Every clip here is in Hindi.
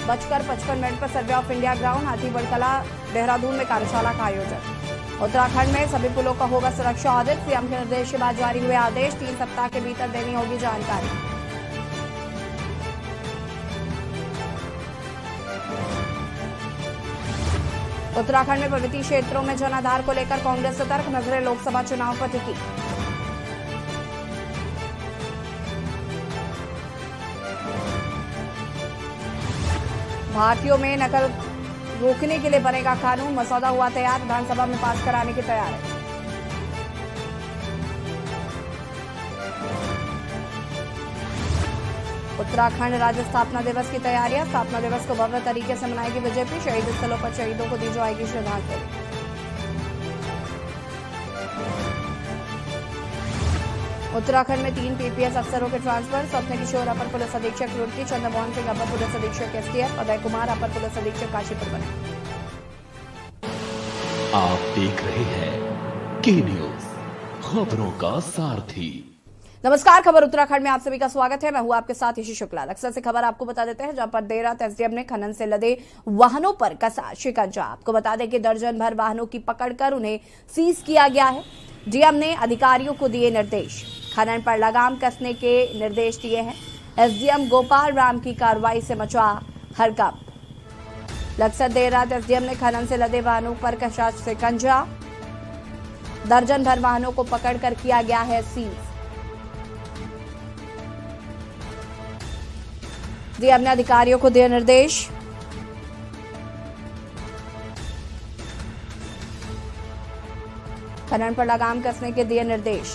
7:55 पर survey of India ground Hathigarh कला देहरादून में कार्यशाला का आयोजन। उत्तराखंड में सभी पुलों का होगा सुरक्षा ऑडिट। सीएम के निर्देश के बाद जारी हुए आदेश, 3 सप्ताह के भीतर देनी होगी जानकारी। उत्तराखंड में पर्वतीय क्षेत्रों में जनाधार को लेकर कांग्रेस सतर्क, नजरें लोकसभा चुनाव पर टिकी। भारतीयों में नकल रोकने के लिए बनेगा कानून, मसौदा हुआ तैयार, विधानसभा में पास कराने की तैयारी। उत्तराखंड राज्य स्थापना दिवस की तैयारियां। स्थापना दिवस को भव्य तरीके से मनाएगी बीजेपी। शहीद स्थलों पर शहीदों को दी जाएगी श्रद्धांजलि। उत्तराखंड में 3 पीपीएस अफसरों के ट्रांसफर। स्वप्न किशोर अपर पुलिस अधीक्षक रुड़की, चंद्रमोहन सिंह अपर पुलिस अधीक्षक एसटीएफ, अभय कुमार अपर पुलिस अधीक्षक काशीपुर बने। आप देख रहे हैं के न्यूज, खबरों का सारथी। नमस्कार, खबर उत्तराखंड में आप सभी का स्वागत है। मैं हूं आपके साथ ईशी शुक्ला। अक्सर से खबर आपको बता देते हैं, जहां पर देर रात एसडीएम ने खनन से लदे वाहनों पर कसा शिकंजा। आपको बता दें कि दर्जन भर वाहनों की पकड़कर उन्हें सीज किया गया है। डीएम ने अधिकारियों को दिए निर्देश, खनन पर लगाम कसने के निर्देश दिए हैं। एसडीएम गोपाल राम की कार्रवाई से मचा हड़कंप। अक्सर देर रात एसडीएम ने खनन से लदे वाहनों पर कसा शिकंजा। दर्जन भर वाहनों को पकड़कर किया गया है सीज। डीएम ने अधिकारियों को दिए निर्देश। खनन पर लगाम कसने के दिए निर्देश।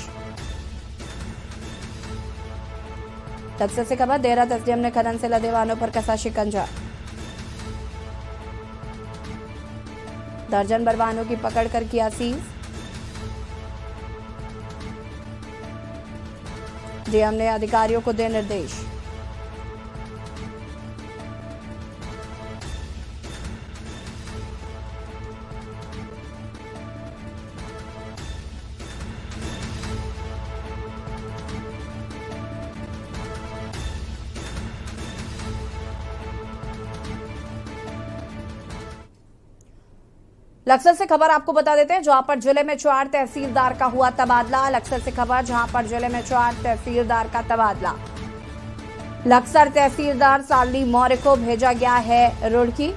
तक से खबर, देर रात एसडीएम ने खनन से लदे वाहनों पर कसा शिकंजा। दर्जन भर वाहनों की पकड़कर किया सीज। डीएम ने अधिकारियों को दिए निर्देश। लक्सर से खबर आपको बता देते हैं, जहां पर जिले में 4 तहसीलदार का हुआ तबादला। लक्सर से खबर, जहां पर जिले में 4 तहसीलदार का तबादला। लक्सर तहसीलदार शालिनी मौर्य को भेजा गया है रुड़की।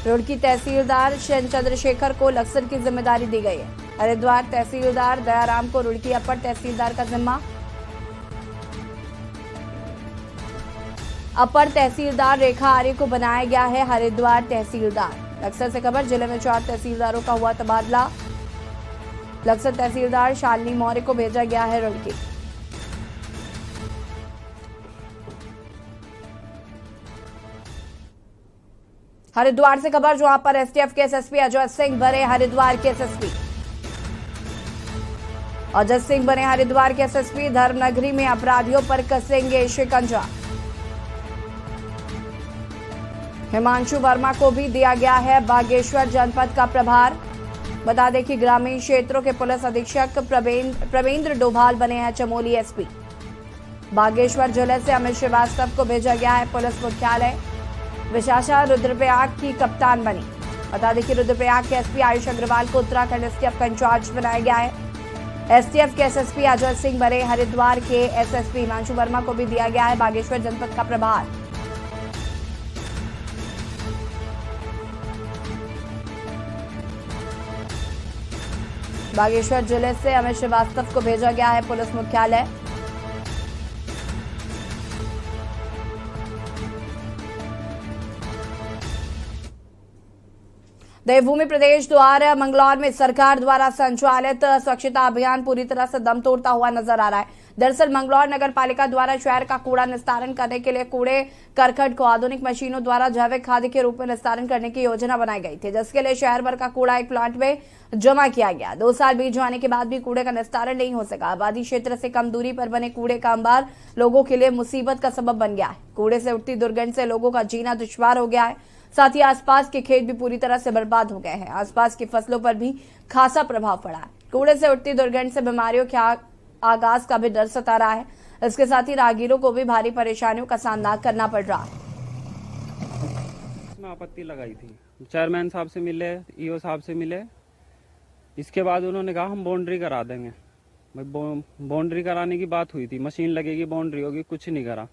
रुड़की तहसीलदार शेन चंद्रशेखर को लक्सर की जिम्मेदारी दी गई है। हरिद्वार तहसीलदार दयाराम को रुड़की अपर तहसीलदार का जिम्मा। अपर तहसीलदार रेखा आर्य को बनाया गया है हरिद्वार तहसीलदार। लक्सर से खबर, जिले में 4 तहसीलदारों का हुआ तबादला। लक्सर तहसीलदार शालिनी मौर्य को भेजा गया है रुड़की। हरिद्वार से खबर, जहां पर एसटीएफ के एसएसपी अजय सिंह बने हरिद्वार के एसएसपी। अजय सिंह बने हरिद्वार के एसएसपी। धर्मनगरी में अपराधियों पर कसेंगे शिकंजा। हिमांशु वर्मा को भी दिया गया है बागेश्वर जनपद का प्रभार। बता दें कि ग्रामीण क्षेत्रों के पुलिस अधीक्षक प्रवेंद्र डोभाल बने हैं चमोली एसपी। बागेश्वर जिले से अमित श्रीवास्तव को भेजा गया है पुलिस मुख्यालय। विशाखा रुद्रप्रयाग की कप्तान बनी। बता दें कि रुद्रप्रयाग के एसपी आयुष अग्रवाल को उत्तराखंड एसटीएफ का इंचार्ज बनाया गया है। एसटीएफ के एसएसपी अजय सिंह बने हरिद्वार के एसएसपी। हिमांशु वर्मा को भी दिया गया है बागेश्वर जनपद का प्रभार। बागेश्वर जिले से अमित श्रीवास्तव को भेजा गया है पुलिस मुख्यालय। देवभूमि प्रदेश द्वारा मंगलौर में सरकार द्वारा संचालित स्वच्छता अभियान पूरी तरह से दम तोड़ता हुआ नजर आ रहा है। दरअसल मंगलौर नगर पालिका द्वारा शहर का कूड़ा निस्तारण करने के लिए कूड़े करकट को आधुनिक मशीनों द्वारा जैविक खाद के रूप में निस्तारण करने की योजना बनाई गई थी, जिसके लिए शहर भर का कूड़ा एक प्लांट में जमा किया गया। 2 साल बीत जाने के बाद भी कूड़े का निस्तारण नहीं हो सका। आबादी क्षेत्र से कम दूरी पर बने कूड़े का अंबार लोगों के लिए मुसीबत का सबब बन गया है। कूड़े से उठती दुर्गंध से लोगों का जीना दुश्वार हो गया है। साथ ही आसपास के खेत भी पूरी तरह से बर्बाद हो गए हैं। आसपास की फसलों पर भी खासा प्रभाव पड़ा है। कूड़े से उठती दुर्गंध से बीमारियों के आगाज का भी डर सता रहा है। इसके साथ ही राहगीरों को भी भारी परेशानियों का सामना करना पड़ रहा है। इसमें आपत्ति लगाई थी, चेयरमैन साहब से मिले, ईओ साहब से मिले। इसके बाद उन्होंने कहा हम बाउंड्री करा देंगे। बाउंड्री कराने की बात हुई थी, मशीन लगेगी, बाउंड्री होगी, कुछ नहीं करा।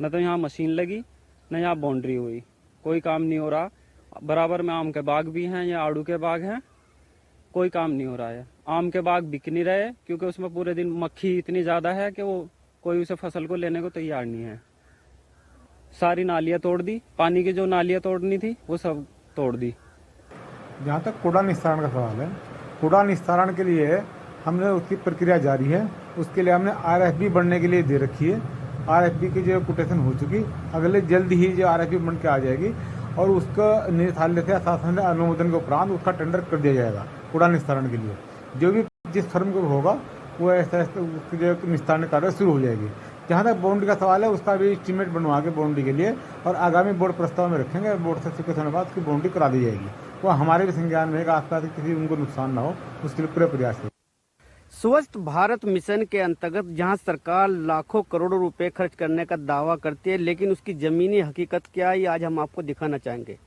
न तो यहाँ मशीन लगी न यहाँ बाउंड्री हुई, कोई काम नहीं हो रहा। बराबर में आम के बाग भी हैं, या आड़ू के बाग हैं, कोई काम नहीं हो रहा है। आम के बाग बिक नहीं रहे क्योंकि उसमें पूरे दिन मक्खी इतनी ज़्यादा है कि वो कोई उसे फसल को लेने को तैयार नहीं है। सारी नालियाँ तोड़ दी, पानी की जो नालियाँ तोड़नी थी वो सब तोड़ दी। जहाँ तक कूड़ा निस्तारण का सवाल है, कूड़ा निस्तारण के लिए हमने उसकी प्रक्रिया जारी है। उसके लिए हमने RFP बनने के लिए दे रखी है। RFP की जो कोटेशन हो चुकी, अगले जल्द ही जो RFP बन के आ जाएगी और उसका निर्धारित से शासन अनुमोदन के उपरांत उसका टेंडर कर दिया जाएगा कूड़ा निस्तारण के लिए। जो भी जिस फर्म को होगा वो ऐसा उसकी जो निस्तारण कार्य शुरू हो जाएगी। जहाँ तक बाउंड्री का सवाल है, उसका भी एस्टीमेट बनवा के बाउंड्री के लिए और आगामी बोर्ड प्रस्ताव में रखेंगे। बोर्ड से स्वीकृत होने के बाद उसकी बाउंड्री करा दी जाएगी। वो हमारे भी संज्ञान में आसपास किसी उनको नुकसान ना हो, उसके लिए पूरे प्रयास है। स्वच्छ भारत मिशन के अंतर्गत जहां सरकार लाखों करोड़ों रुपए खर्च करने का दावा करती है, लेकिन उसकी जमीनी हकीकत क्या है, ये आज हम आपको दिखाना चाहेंगे।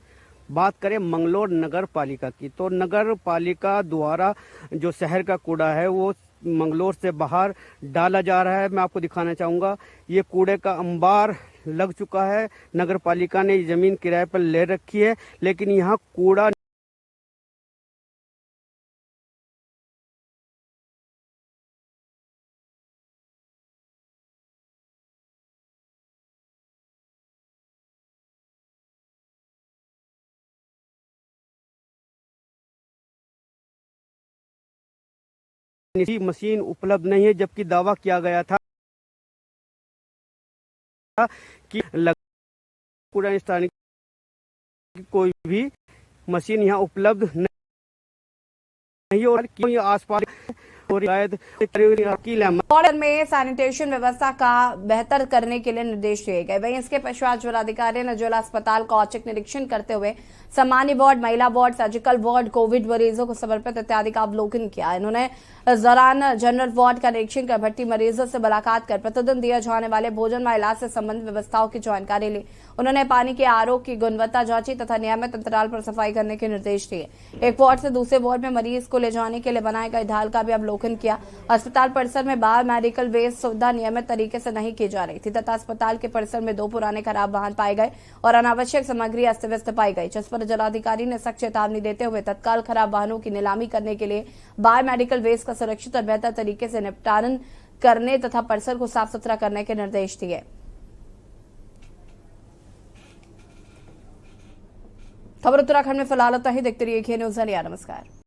बात करें मंगलौर नगर पालिका की, तो नगर पालिका द्वारा जो शहर का कूड़ा है वो मंगलौर से बाहर डाला जा रहा है। मैं आपको दिखाना चाहूंगा, ये कूड़े का अंबार लग चुका है। नगर पालिका ने जमीन किराए पर ले रखी है, लेकिन यहाँ कूड़ा मशीन उपलब्ध नहीं है, जबकि दावा किया गया था कि कूड़ा निस्तारण की कोई भी मशीन यहाँ उपलब्ध नहीं हो। आसपास बॉर्डर में सैनिटेशन व्यवस्था का बेहतर करने के लिए निर्देश दिए गए। वहीं इसके पश्चात जिलाधिकारी ने जिला अस्पताल का औचक निरीक्षण करते हुए सामान्य वार्ड, महिला वार्ड, सर्जिकल वार्ड, कोविड मरीजों को समर्पित इत्यादि का अवलोकन किया। इन्होंने इस दौरान जनरल वार्ड का निरीक्षण कर भर्ती मरीजों से मुलाकात कर प्रतिदिन दिए जाने वाले भोजन व इलाज से संबंधित व्यवस्थाओं की जानकारी ली। उन्होंने पानी के RO की गुणवत्ता जांची तथा नियमित अंतराल पर सफाई करने के निर्देश दिए। एक वार्ड से दूसरे वार्ड में मरीज को ले जाने के लिए बनाए गए ढाल का भी अवलोकन किया। अस्पताल परिसर में बायो मेडिकल वेस्ट सुविधा नियमित तरीके से नहीं की जा रही थी तथा अस्पताल के परिसर में 2 पुराने खराब वाहन पाए गए और अनावश्यक सामग्री अस्त व्यस्त पाई गई, जिस पर जिलाधिकारी ने सख्त चेतावनी देते हुए तत्काल खराब वाहनों की नीलामी करने के लिए बायो मेडिकल वेस्ट का सुरक्षित और बेहतर तरीके से निपटान करने तथा परिसर को साफ सुथरा करने के निर्देश दिए। खबर उत्तराखंड में फिलहाल इतना ही। देखते रहिए K News। नमस्कार।